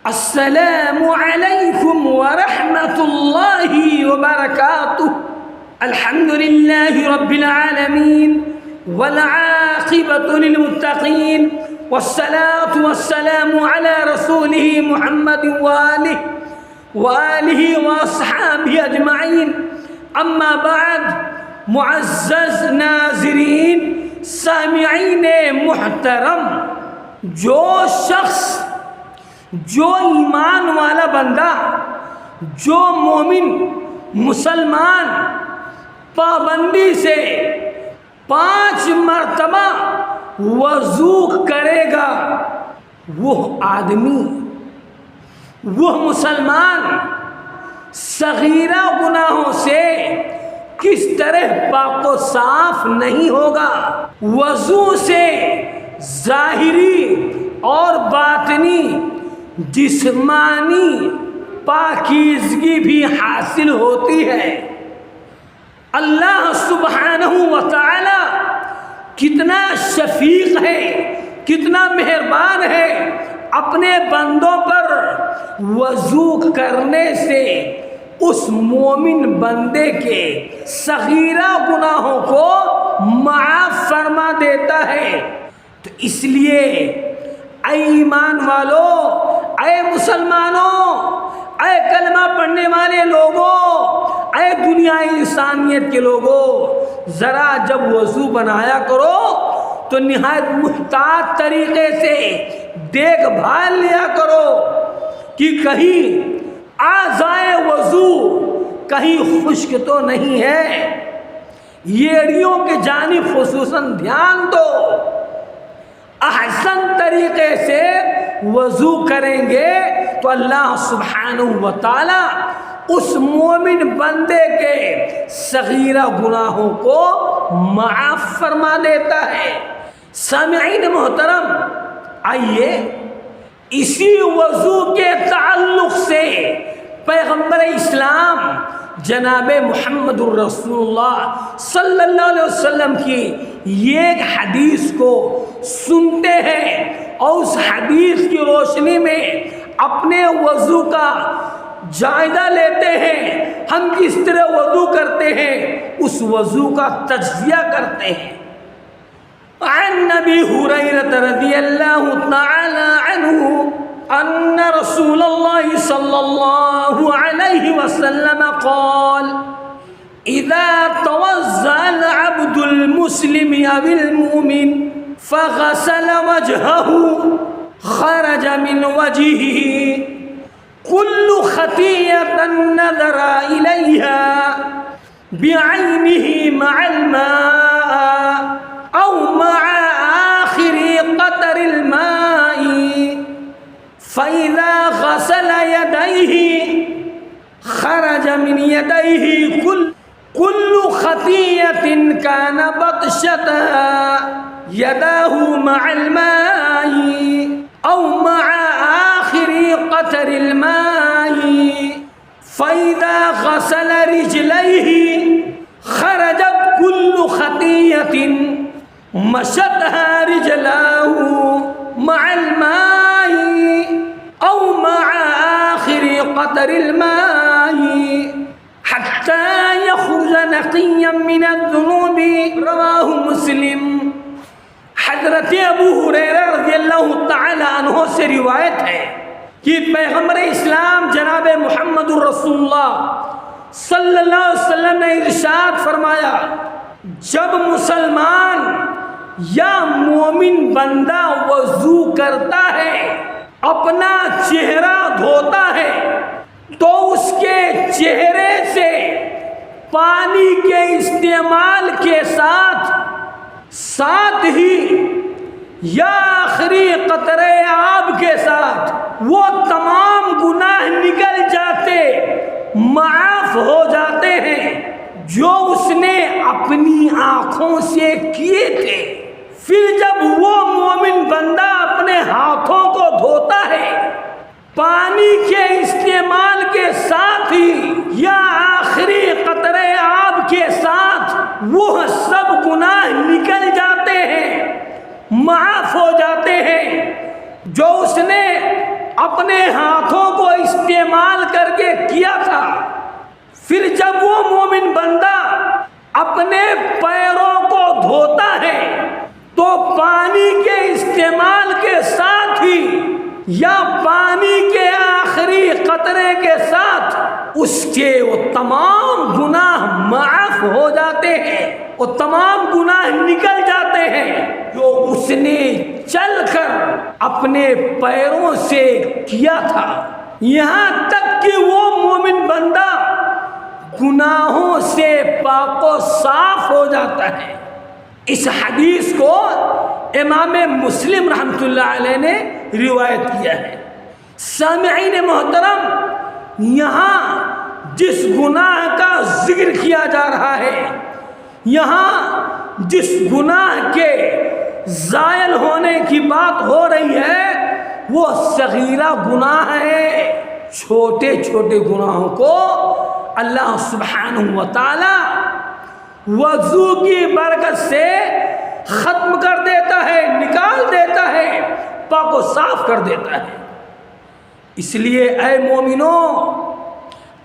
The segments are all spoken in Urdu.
السلام علیکم ورحمۃ اللہ وبرکاتہ۔ الحمد للہ رب العالمین والعاقبۃ للمتقین والصلاة والسلام علی رسولہ محمد وآلہ واصحابہ اجمعین۔ اما بعد، معزز ناظرین، سامعین محترم، جو شخص، جو ایمان والا بندہ، جو مومن مسلمان پابندی سے 5 مرتبہ وضو کرے گا، وہ آدمی، وہ مسلمان صغیرہ گناہوں سے کس طرح پاک و صاف نہیں ہوگا؟ وضو سے ظاہری اور باطنی جسمانی پاکیزگی بھی حاصل ہوتی ہے۔ اللہ سبحانہ و تعالی کتنا شفیق ہے، کتنا مہربان ہے، اپنے بندوں پر وضو کرنے سے اس مومن بندے کے صغیرہ گناہوں کو معاف فرما دیتا ہے۔ تو اس لیے اے ایمان والو، اے مسلمانوں، اے کلمہ پڑھنے والے لوگوں، اے دنیا انسانیت کے لوگوں، ذرا جب وضو بنایا کرو تو نہایت محتاط طریقے سے دیکھ بھال لیا کرو کہ کہیں اعضائے وضو کہیں خشک تو نہیں ہے۔ ایڑیوں کے جانب خصوصاً دھیان دو۔ احسن طریقے سے وضو کریں گے تو اللہ سبحانہ و تعالی اس مومن بندے کے صغیرہ گناہوں کو معاف فرما دیتا ہے۔ سامعین محترم، آئیے اسی وضو کے تعلق سے پیغمبر اسلام جناب محمد الرسول اللہ صلی اللہ علیہ وسلم کی ایک حدیث کو سنتے ہیں اور اس حدیث کی روشنی میں اپنے وضو کا جائزہ لیتے ہیں۔ ہم کس طرح وضو کرتے ہیں، اس وضو کا تجزیہ کرتے ہیں۔ عن نبی ہریرہ رضی اللہ تعالی عنہ ان رسول اللہ صلی اللہ علیہ وسلم قال: اذا توضأ العبد المسلم او المؤمن فغسل وجهه خرج من وجهه كل خطيئة نظر إليها بعينه مع الماء أو مع آخر قطر الماء، فإذا غسل يديه خرج من يديه كل خطيئة كان بطشتها يداه مع الماء أو مع آخر قطر الماء، فإذا غسل رجليه خرجت كل خطيئة مشتها رجلاه مع الماء أو مع آخر قطر الماء حتى يخرج نقيا من الذنوب۔ رواہ مسلم۔ حضرت ابو ہریرہ رضی اللہ تعالی عنہ سے روایت ہے کہ پیغمبر اسلام جناب محمد الرسول اللہ صلی اللہ علیہ وسلم نے ارشاد فرمایا، جب مسلمان یا مومن بندہ وضو کرتا ہے، اپنا چہرہ دھوتا ہے، تو اس کے چہرے سے پانی کے استعمال کے ساتھ ہی یا آخری قطرے آب کے ساتھ وہ تمام گناہ نکل جاتے، معاف ہو جاتے ہیں جو اس نے اپنی آنکھوں سے کیے تھے۔ پھر جب وہ مومن بندہ اپنے ہاتھوں کو دھوتا ہے، پانی کے استعمال کے ساتھ ہی یا آخری قطرے آب کے ساتھ وہ سب گناہ نکل جاتے ہیں، معاف ہو جاتے ہیں جو اس نے اپنے ہاتھوں کو استعمال کر کے کیا تھا۔ پھر جب وہ مومن بندہ اپنے پیروں کو دھوتا ہے تو پانی کے استعمال کے ساتھ ہی یا پانی کے آخری قطرے کے ساتھ اس کے وہ تمام گناہ معاف ہو جاتے ہیں، وہ تمام گناہ نکل جاتے ہیں جو اس نے چل کر اپنے پیروں سے کیا تھا، یہاں تک کہ وہ مومن بندہ گناہوں سے پاک و صاف ہو جاتا ہے۔ اس حدیث کو امام مسلم رحمۃ اللہ علیہ نے روایت کیا ہے۔ سامعین محترم، یہاں جس گناہ کا ذکر کیا جا رہا ہے، یہاں جس گناہ کے زائل ہونے کی بات ہو رہی ہے وہ صغیرہ گناہ ہے۔ چھوٹے چھوٹے گناہوں کو اللہ سبحانہ و تعالی وضو کی برکت سے ختم کر دیتا ہے، نکال دیتا ہے، پاک و صاف کر دیتا ہے۔ اس لیے اے مومنوں،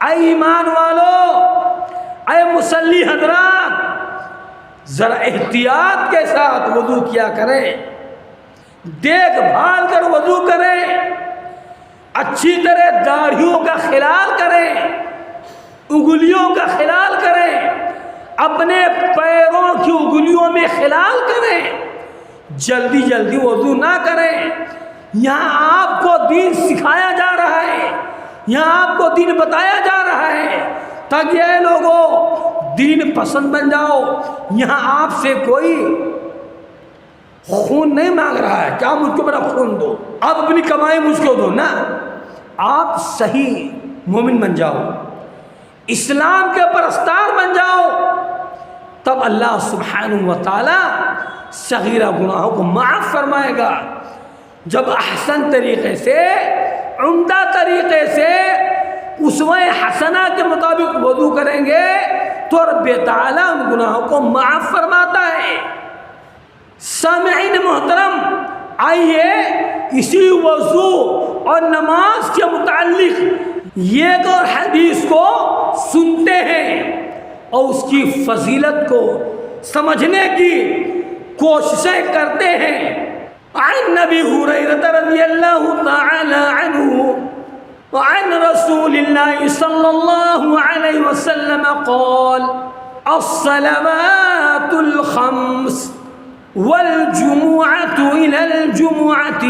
اے ایمان والو، اے مصلی حضرات، ذرا احتیاط کے ساتھ وضو کیا کریں، دیکھ بھال کر وضو کریں، اچھی طرح داڑھیوں کا خلال کریں، انگلیوں کا خلال کریں، اپنے پیروں کی انگلیوں میں خلال کریں، جلدی جلدی وضو نہ کریں۔ یہاں آپ کو دین سکھایا جا رہا ہے، یہاں آپ کو دین بتایا جا رہا ہے تاکہ اے لوگوں دین پسند بن جاؤ۔ یہاں آپ سے کوئی خون نہیں مانگ رہا ہے کہ آپ مجھ کو میرا خون دو، آپ اپنی کمائی مجھ کو دو، نہ، آپ صحیح مومن بن جاؤ، اسلام کے پرستار بن جاؤ، تب اللہ سبحانہ و تعالی صغیرہ گناہوں کو معاف فرمائے گا۔ جب احسن طریقے سے، عمدہ طریقے سے، اسوہ حسنہ کے مطابق وضو کریں گے تو رب تعالی ان گناہوں کو معاف فرماتا ہے۔ سامعین محترم، آئیے اسی وضو اور نماز کے متعلق ایک اور حدیث کو سنتے ہیں اور اس کی فضیلت کو سمجھنے کی کوششیں کرتے ہیں۔ عن نبی ہریرہ رضی اللہ تعالی عنہ وعن رسول اللہ صلی اللہ علیہ وسلم قال الصلوات الخمس والجمعة إلى الجمعة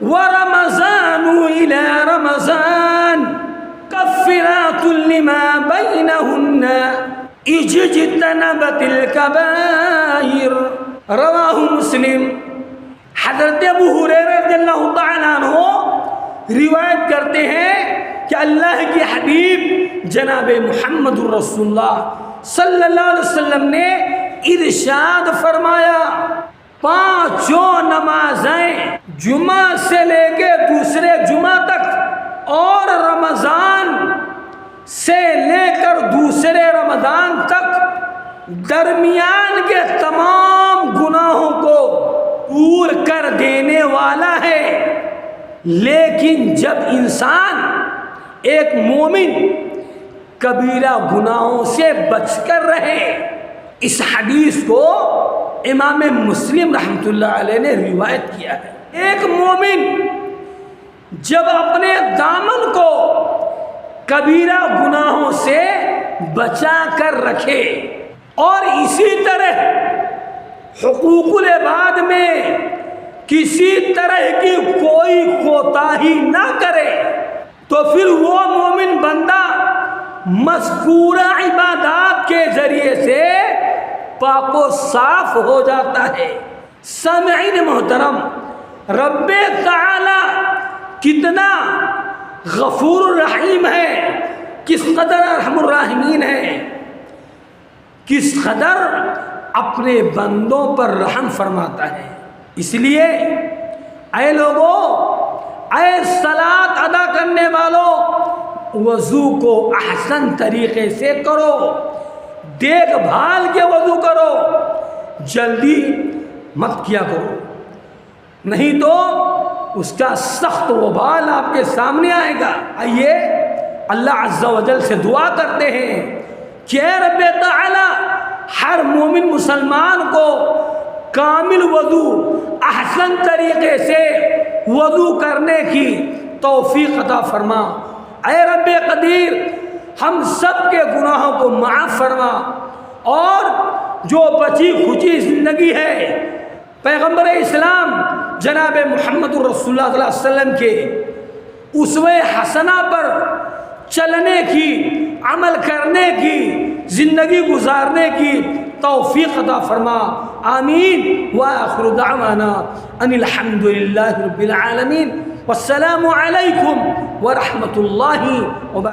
ورمضان إلى رمضان كفرات لما بينهن إذا اجتنبت الكبائر۔ رواہ مسلم۔ حضرت ابو ہریرہ رضی اللہ تعالیٰ عنہ روایت کرتے ہیں کہ اللہ کی حبیب جناب محمد رسول اللہ صلی اللہ علیہ وسلم نے ارشاد فرمایا، پانچوں نمازیں جمعہ سے لے کے دوسرے جمعہ تک اور رمضان سے لے کر دوسرے رمضان تک درمیان کے تمام گناہوں کو دور کر دینے والا ہے۔ لیکن جب انسان، ایک مومن، کبیرہ گناہوں سے بچ کر رہے، اس حدیث کو امام مسلم رحمۃ اللہ علیہ نے روایت کیا ہے۔ ایک مومن جب اپنے دامن کو کبیرہ گناہوں سے بچا کر رکھے اور اسی طرح حقوق العباد میں کسی طرح کی کوئی کوتاہی نہ کرے، تو پھر وہ مومن بندہ مذکورہ عبادات کے ذریعے سے پاک و صاف ہو جاتا ہے۔ سامعین محترم، رب تعالی کتنا غفور الرحیم ہے، کس قدر ارحم الراحمین ہے، کس قدر اپنے بندوں پر رحم فرماتا ہے۔ اس لیے اے لوگوں، اے صلاۃ ادا کرنے والوں، وضو کو احسن طریقے سے کرو، دیکھ بھال کے وضو کرو، جلدی مت کیا کرو، نہیں تو اس کا سخت وبال آپ کے سامنے آئے گا۔ آئیے اللہ عز و جل سے دعا کرتے ہیں کہ اے رب تعالی ہر مومن مسلمان کو کامل وضو، احسن طریقے سے وضو کرنے کی توفیق عطا فرما۔ اے رب قدیر ہم سب کے گناہوں کو معاف فرما، اور جو بچی کھچی زندگی ہے پیغمبر اسلام جناب محمد الرسول اللہ صلی اللہ علیہ وسلم کے اسوہ حسنہ پر چلنے کی، عمل کرنے کی، زندگی گزارنے کی توفیق عطا فرما۔ آمین۔ وآخر دعوانا ان الحمد للہ رب العالمین، والسلام علیکم ورحمۃ اللہ وبرکاتہ۔